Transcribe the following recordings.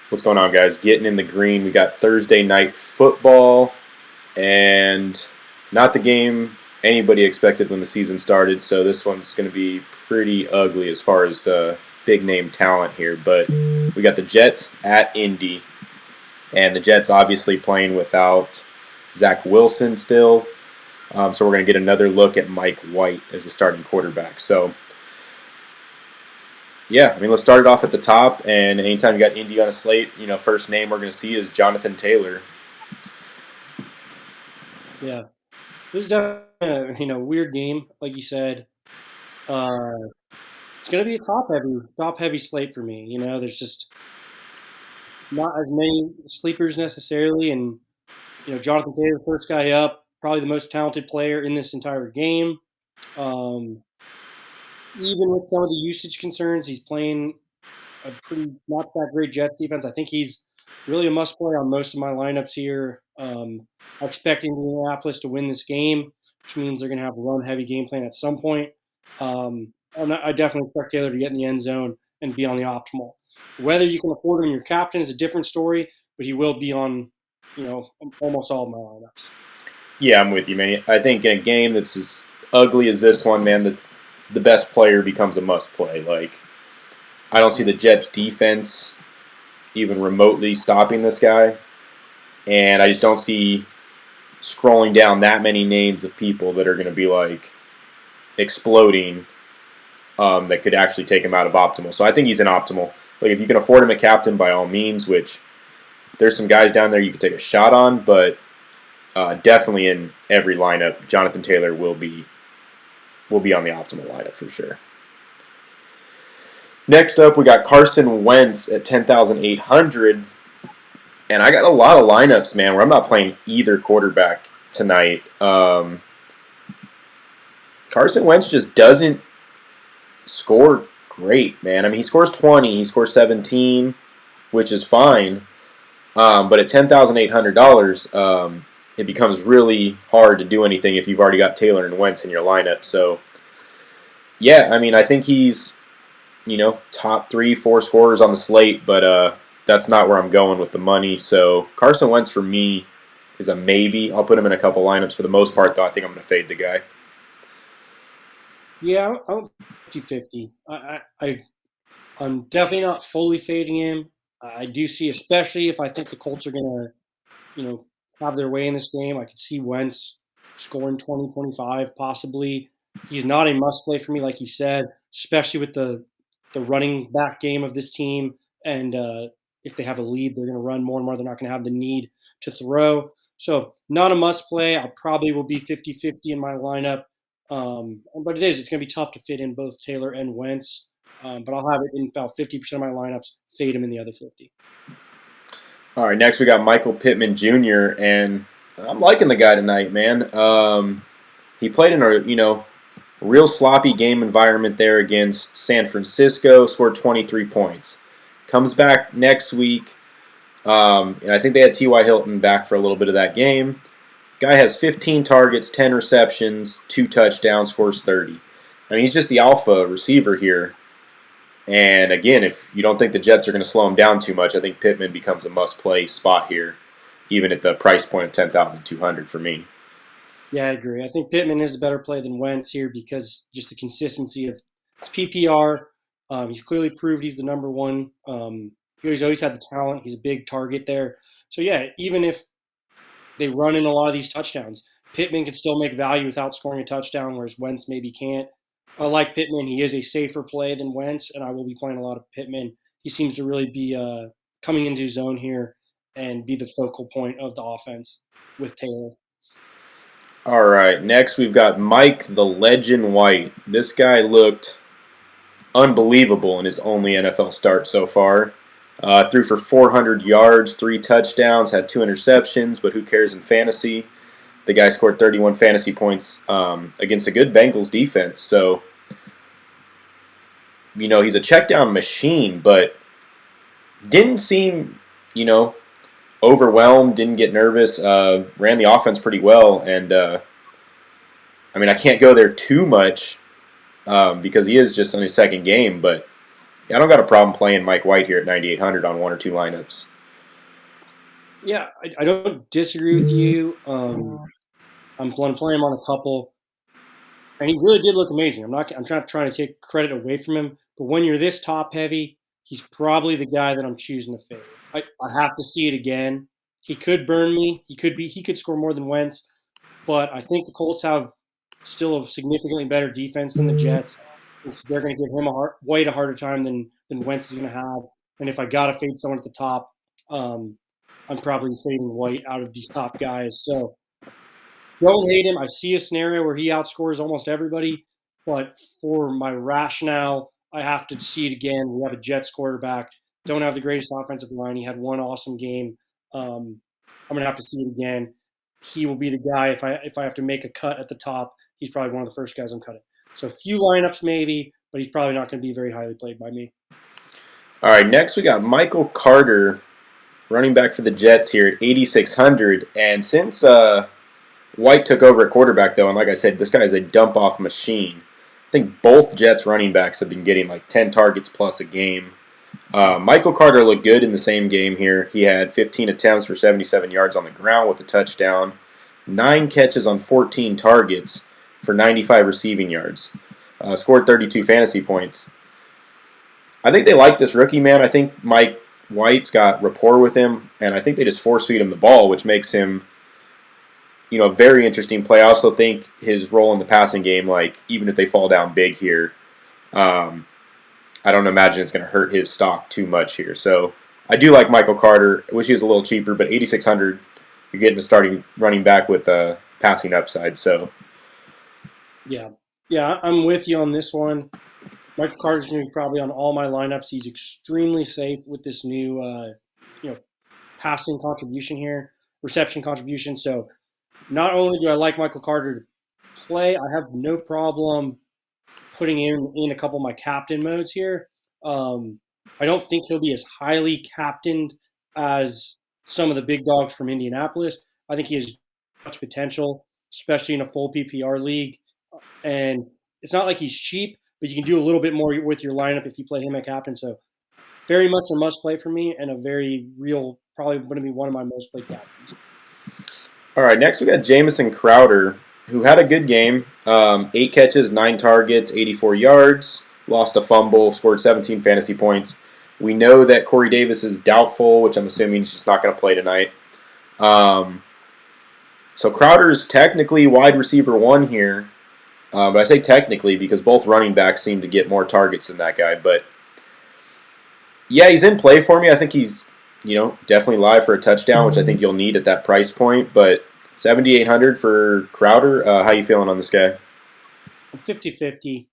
What's going on, guys? Getting in the green. We got Thursday night football, and not the game anybody expected when the season started. So this one's going to be pretty ugly as far as big name talent here. But we got the Jets at Indy, and the Jets obviously playing without Zach Wilson still. So we're going to get another look at Mike White as the starting quarterback. So yeah, I mean, let's start it off at the top. And anytime you got Indy on a slate, first name we're going to see is Jonathan Taylor. Yeah, this is definitely a weird game, like you said. Uh, it's going to be a top heavy slate for me. There's just not as many sleepers necessarily, and Jonathan Taylor, first guy up, probably the most talented player in this entire game. Um, Even with some of the usage concerns, he's playing a pretty not that great Jets defense. I think he's really a must play on most of my lineups here. I'm expecting Indianapolis to win this game, which means they're going to have a run heavy game plan at some point. I definitely expect Taylor to get in the end zone and be on the optimal. Whether you can afford him in your captain is a different story, but he will be on, almost all of my lineups. Yeah, I'm with you, man. I think in a game that's as ugly as this one, man, the best player becomes a must play. Like, I don't see the Jets defense even remotely stopping this guy. And I just don't see scrolling down that many names of people that are going to be like exploding that could actually take him out of optimal. So I think he's in optimal. Like, if you can afford him a captain, by all means, which there's some guys down there you could take a shot on, but definitely in every lineup, Jonathan Taylor will be on the optimal lineup for sure. Next up, we got Carson Wentz at 10,800, and I got a lot of lineups, man, where I'm not playing either quarterback tonight. Carson Wentz just doesn't score great, man. I mean, he scores 20, he scores 17, which is fine. But at $10,800, it becomes really hard to do anything if you've already got Taylor and Wentz in your lineup. So, yeah, I mean, I think he's, top 3, 4 scorers on the slate, but that's not where I'm going with the money. So, Carson Wentz for me is a maybe. I'll put him in a couple lineups. For the most part, though, I think I'm going to fade the guy. Yeah, I'm 50-50. I'm definitely not fully fading him. I do see, especially if I think the Colts are going to, have their way in this game. I could see Wentz scoring 20, 25, possibly. He's not a must play for me, like you said, especially with the running back game of this team. And if they have a lead, they're going to run more and more. They're not going to have the need to throw. So, not a must play. I probably will be 50-50 in my lineup. But it's going to be tough to fit in both Taylor and Wentz. But I'll have it in about 50% of my lineups, fade him in the other 50. All right, next we got Michael Pittman Jr., and I'm liking the guy tonight, man. He played in a, real sloppy game environment there against San Francisco, scored 23 points. Comes back next week, and I think they had T.Y. Hilton back for a little bit of that game. Guy has 15 targets, 10 receptions, 2 touchdowns, scores 30. I mean, he's just the alpha receiver here. And again, if you don't think the Jets are going to slow him down too much, I think Pittman becomes a must-play spot here, even at the price point of 10,200 for me. Yeah, I agree. I think Pittman is a better play than Wentz here because just the consistency of his PPR. He's clearly proved he's the number one. He's always had the talent. He's a big target there. So yeah, even if they run in a lot of these touchdowns, Pittman can still make value without scoring a touchdown, whereas Wentz maybe can't. I like Pittman. He is a safer play than Wentz, and I will be playing a lot of Pittman. He seems to really be coming into his own here and be the focal point of the offense with Taylor. All right, next we've got Mike the Legend White. This guy looked unbelievable in his only NFL start so far. Threw for 400 yards, 3 touchdowns, had 2 interceptions, but who cares in fantasy? The guy scored 31 fantasy points against a good Bengals defense. So, he's a check down machine, but didn't seem, you know, overwhelmed, didn't get nervous, ran the offense pretty well. And, I mean, I can't go there too much because he is just on his second game, but Yeah, I don't got a problem playing Mike White here at 9,800 on one or two lineups. Yeah, I don't disagree with you. I'm playing him on a couple, and he really did look amazing. I'm not trying to take credit away from him, but when you're this top heavy, he's probably the guy that I'm choosing to fade. I have to see it again. He could burn me. He could score more than Wentz, but I think the Colts have still a significantly better defense than the Jets. They're going to give him White a harder time than Wentz is going to have. And if I got to fade someone at the top, um, I'm probably fading White out of these top guys. So don't hate him. I see a scenario where he outscores almost everybody, but for my rationale, I have to see it again. We have a Jets quarterback. Don't have the greatest offensive line. He had one awesome game. I'm gonna have to see it again. He will be the guy if I have to make a cut at the top. He's probably one of the first guys I'm cutting. So a few lineups maybe, but he's probably not going to be very highly played by me. All right, next we got Michael Carter, running back for the Jets here at 8,600. And since White took over at quarterback, though, and like I said, this guy is a dump off machine. I think both Jets running backs have been getting like 10 targets plus a game. Michael Carter looked good in the same game here. He had 15 attempts for 77 yards on the ground with a touchdown, 9 catches on 14 targets for 95 receiving yards, scored 32 fantasy points. I think they like this rookie, man. I think Mike White's got rapport with him, and I think they just force feed him the ball, which makes him, a very interesting play. I also think his role in the passing game, like even if they fall down big here, um, I don't imagine it's going to hurt his stock too much here. So I do like Michael Carter. I wish he was a little cheaper, but 8,600, you're getting a starting running back with a passing upside. So Yeah, yeah, I'm with you on this one. Michael Carter's going to be probably on all my lineups. He's extremely safe with this new, you know, passing contribution here, reception contribution. So not only do I like Michael Carter to play, I have no problem putting him in a couple of my captain modes here. Um, I don't think he'll be as highly captained as some of the big dogs from Indianapolis. I think he has much potential, especially in a full PPR league. And it's not like he's cheap, but you can do a little bit more with your lineup if you play him at captain. So very much a must play for me and a very real, probably going to be one of my most played captains. all right, next we got Jamison Crowder, who had a good game. 8 catches, 9 targets, 84 yards, lost a fumble, scored 17 fantasy points. We know that Corey Davis is doubtful, which I'm assuming he's just not going to play tonight. Um, so Crowder's technically wide receiver one here, but I say technically because both running backs seem to get more targets than that guy. But yeah, he's in play for me. I think he's definitely live for a touchdown, which I think you'll need at that price point. But 7,800 for Crowder. How you feeling on this guy? 50-50,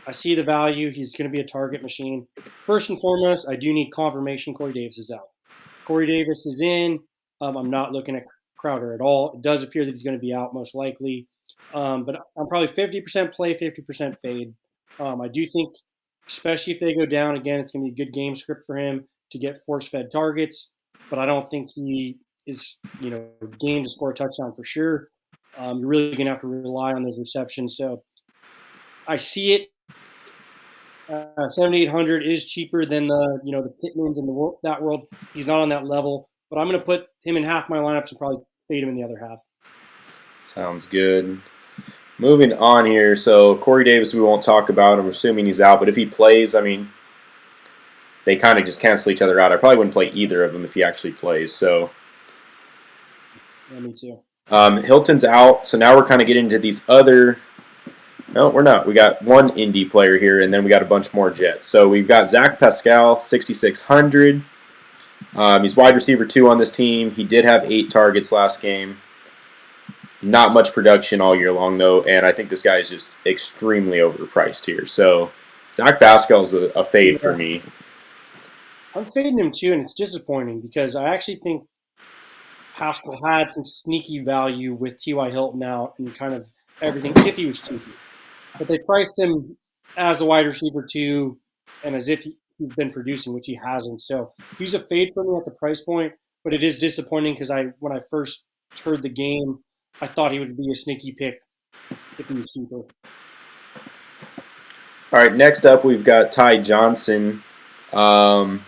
I see the value. He's going to be a target machine. First and foremost, I do need confirmation Corey Davis is out. If Corey Davis is in, I'm not looking at Crowder at all. It does appear that he's going to be out most likely. But I'm probably 50% play, 50% fade. I do think, especially if they go down again, it's going to be a good game script for him to get force-fed targets. But I don't think he is, game to score a touchdown for sure. You're really going to have to rely on those receptions. So I see it. 7,800 is cheaper than the Pittmans and that world. He's not on that level, but I'm going to put him in half my lineups and probably fade him in the other half. Sounds good. Moving on here. So Corey Davis, we won't talk about. I'm assuming he's out, but if he plays, I mean, they kind of just cancel each other out. I probably wouldn't play either of them if he actually plays. So Yeah, me too. Hilton's out, so now we're kind of getting into these other. No, we're not. We got one indie player here, and then we got a bunch more Jets. So we've got Zach Pascal, 6,600. He's wide receiver 2 on this team. He did have 8 targets last game. Not much production all year long, though, and I think this guy is just extremely overpriced here. So Zach Pascal's a fade for Yeah, me. I'm fading him too, and it's disappointing because I actually think Pascal had some sneaky value with T.Y. Hilton out and kind of everything if he was cheaper. But they priced him as a wide receiver too, and as if he's been producing, which he hasn't. So he's a fade for me at the price point, but it is disappointing because when I first heard the game, I thought he would be a sneaky pick if he was cheaper. All right, next up we've got Ty Johnson. Um,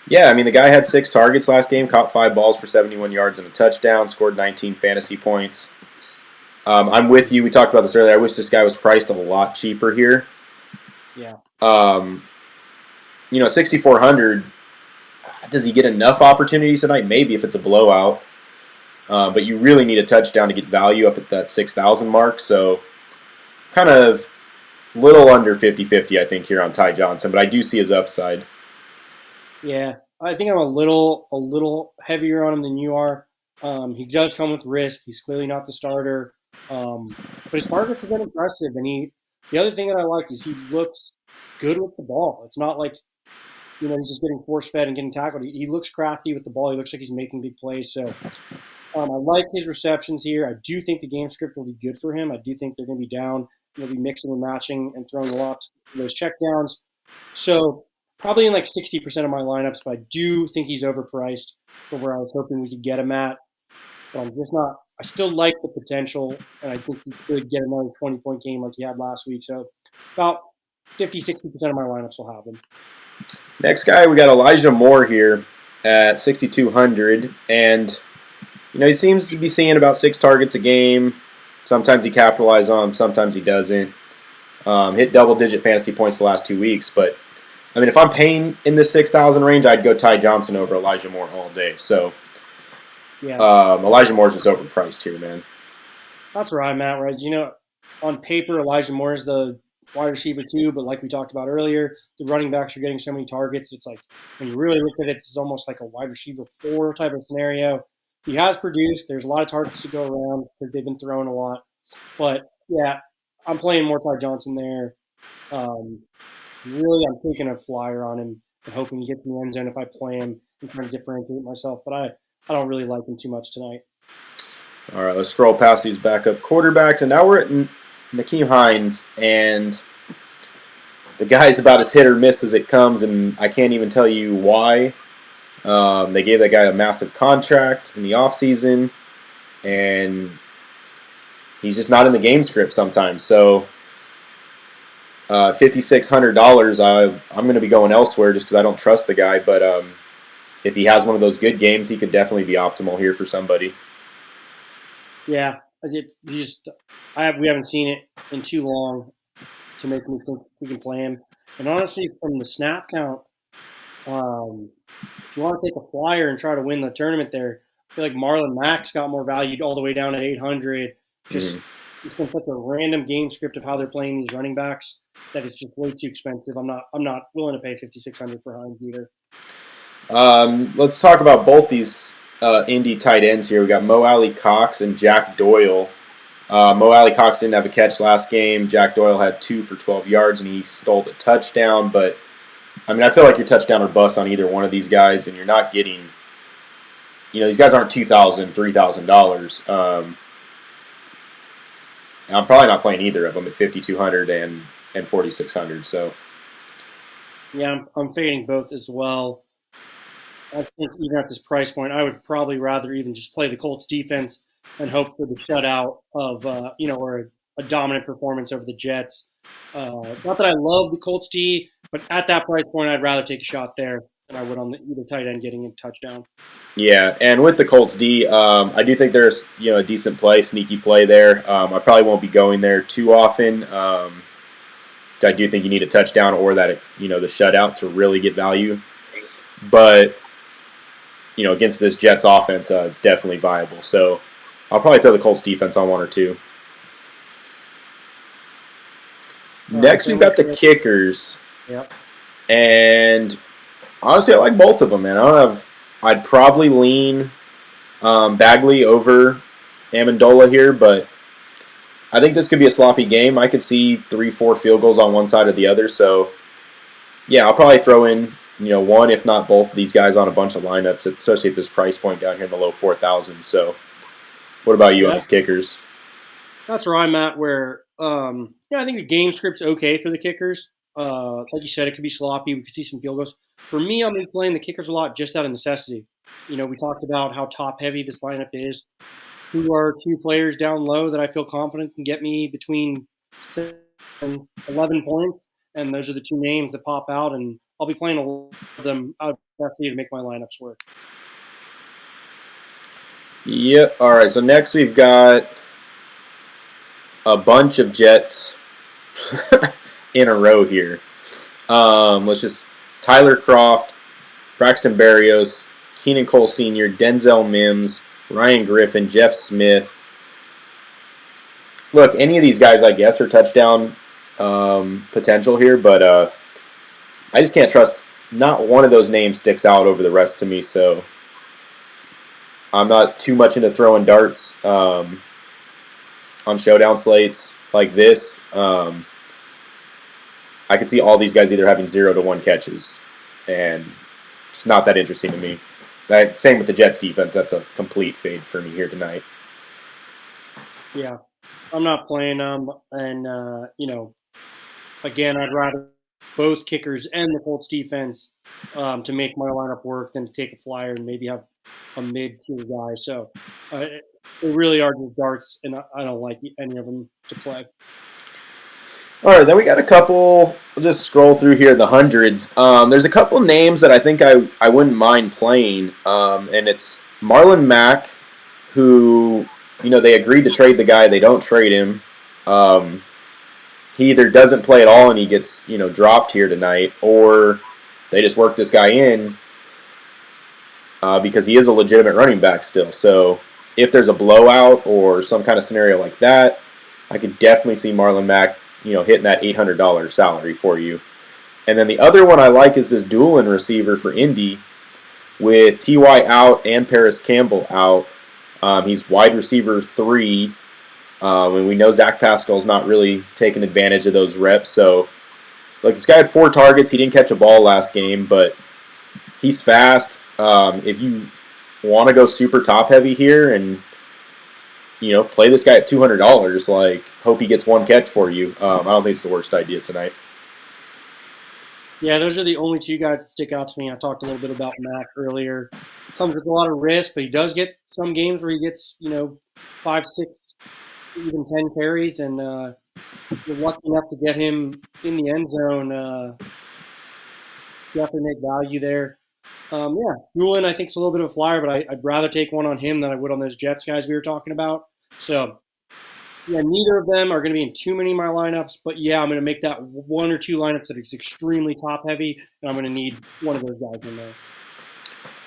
yeah, I mean the guy had 6 targets last game, caught 5 balls for 71 yards and a touchdown, scored 19 fantasy points. I'm with you. We talked about this earlier. I wish this guy was priced a lot cheaper here. Yeah. 6,400. Does he get enough opportunities tonight? Maybe if it's a blowout. But you really need a touchdown to get value up at that 6,000 mark. So kind of little under 50-50, I think, here on Ty Johnson. But I do see his upside. Yeah, I think I'm a little heavier on him than you are. He does come with risk. He's clearly not the starter, but his targets have been impressive. And the other thing that I like is he looks good with the ball. It's not like he's just getting force fed and getting tackled. He looks crafty with the ball. He looks like he's making big plays. So I like his receptions here. I do think the game script will be good for him. I do think they're going to be down. They'll be mixing and matching and throwing a lot of those checkdowns. So probably in like 60% of my lineups, but I do think he's overpriced for where I was hoping we could get him at. But I'm just not. I still like the potential, and I think he could get another 20-point game like he had last week. So about 50-60% of my lineups will have him. Next guy, we got Elijah Moore here at 6,200. And, he seems to be seeing about 6 targets a game. Sometimes he capitalizes on them, sometimes he doesn't. Hit double-digit fantasy points the last 2 weeks. But, if I'm paying in the 6,000 range, I'd go Ty Johnson over Elijah Moore all day. So, Yeah, Elijah Moore's just overpriced here, man. that's where I'm at. Right, on paper, Elijah Moore is the wide receiver too, but like we talked about earlier, the running backs are getting so many targets. It's like when you really look at it, it's almost like a wide receiver 4 type of scenario. He has produced. There's a lot of targets to go around because they've been throwing a lot. But yeah, I'm playing more Ty Johnson there. Um, Really, I'm taking a flyer on him and hoping he gets in the end zone if I play him and trying to differentiate myself. But I don't really like him too much tonight. All right, let's scroll past these backup quarterbacks. And now we're at Nakeem Hines. And the guy's about as hit or miss as it comes. And I can't even tell you why. They gave that guy a massive contract in the offseason. And he's just not in the game script sometimes. So $5,600, I'm going to be going elsewhere just because I don't trust the guy. But if he has one of those good games, he could definitely be optimal here for somebody. Yeah, we haven't seen it in too long to make me think we can play him. And honestly, from the snap count, if you want to take a flyer and try to win the tournament there, I feel like Marlon Mack's got more value all the way down at 800. Just It's been such a random game script of how they're playing these running backs that it's just way too expensive. I'm not willing to pay 5,600 for Hines either. Let's talk about both these indie tight ends here. We got Mo Alley Cox and Jack Doyle. Mo Alley Cox didn't have a catch last game. Jack Doyle had 2 for 12 yards and he stole the touchdown. But I feel like you're touchdown or bust on either one of these guys, and you're not getting. These guys aren't $2,000, $3,000. I'm probably not playing either of them at 5,200 and 4,600. So yeah, I'm fading both as well. I think even at this price point, I would probably rather even just play the Colts defense and hope for the shutout of or a dominant performance over the Jets. Not that I love the Colts D, but at that price point, I'd rather take a shot there than I would on either tight end getting a touchdown. yeah, and with the Colts D, I do think there's a decent play, sneaky play there. I probably won't be going there too often. I do think you need a touchdown or that the shutout to really get value, but against this Jets offense, it's definitely viable. So I'll probably throw the Colts defense on 1 or 2. Next, we've got the kickers. Yep. And honestly, I like both of them, man. I'd probably lean Bagley over Amendola here, but I think this could be a sloppy game. I could see 3-4 field goals on one side or the other. So, yeah, I'll probably throw in one, if not both of these guys on a bunch of lineups, especially at this price point down here in the low 4,000s. So, what about you on these kickers? That's where I'm at. Where I think the game script's okay for the kickers. Like you said, it could be sloppy. We could see some field goals. For me, I'm going to be playing the kickers a lot just out of necessity. We talked about how top heavy this lineup is. Who are 2 players down low that I feel confident can get me between 11 points, and those are the two names that pop out, and I'll be playing a lot of them out of necessity to make my lineups work. Yep. All right. So next we've got a bunch of Jets in a row here. Let's just Tyler Croft, Braxton Berrios, Keenan Cole Sr., Denzel Mims, Ryan Griffin, Jeff Smith. Look, any of these guys, I guess, are touchdown potential here, but I just can't trust. Not one of those names sticks out over the rest to me, so I'm not too much into throwing darts on showdown slates like this. I could see all these guys either having 0 to 1 catches, and it's not that interesting to me. Same with the Jets defense. That's a complete fade for me here tonight. Yeah, I'm not playing them, and again, I'd rather both kickers and the Colts defense to make my lineup work than to take a flyer and maybe have a mid-tier guy. So they really are just darts, and I don't like any of them to play. All right, then we got a couple. We'll just scroll through here the hundreds. There's a couple names that I think I wouldn't mind playing, and it's Marlon Mack, who they agreed to trade the guy. They don't trade him. He either doesn't play at all and he gets dropped here tonight, or they just work this guy in because he is a legitimate running back still. So if there's a blowout or some kind of scenario like that, I could definitely see Marlon Mack hitting that $800 salary for you. And then the other one I like is this Doolin receiver for Indy with T.Y. out and Paris Campbell out. He's wide receiver 3. And we know Zach Pascal's not really taking advantage of those reps. So, this guy had 4 targets. He didn't catch a ball last game, but he's fast. If you want to go super top heavy here and play this guy at $200, hope he gets 1 catch for you. I don't think it's the worst idea tonight. Yeah, those are the only 2 guys that stick out to me. I talked a little bit about Mac earlier. Comes with a lot of risk, but he does get some games where he gets 5, 6, even 10 carries, and you're lucky enough to get him in the end zone. Definitely make value there. Yeah, Doolin I think is a little bit of a flyer, but I'd rather take one on him than I would on those Jets guys we were talking about. So, yeah, neither of them are going to be in too many of my lineups, but yeah, I'm going to make that 1 or 2 lineups that is extremely top heavy, and I'm going to need one of those guys in there.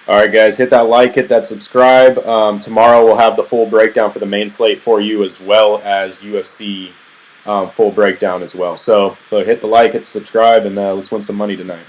All right, guys, hit that like, hit that subscribe. Tomorrow we'll have the full breakdown for the main slate for you, as well as UFC full breakdown as well. So hit the like, hit the subscribe, and let's win some money tonight.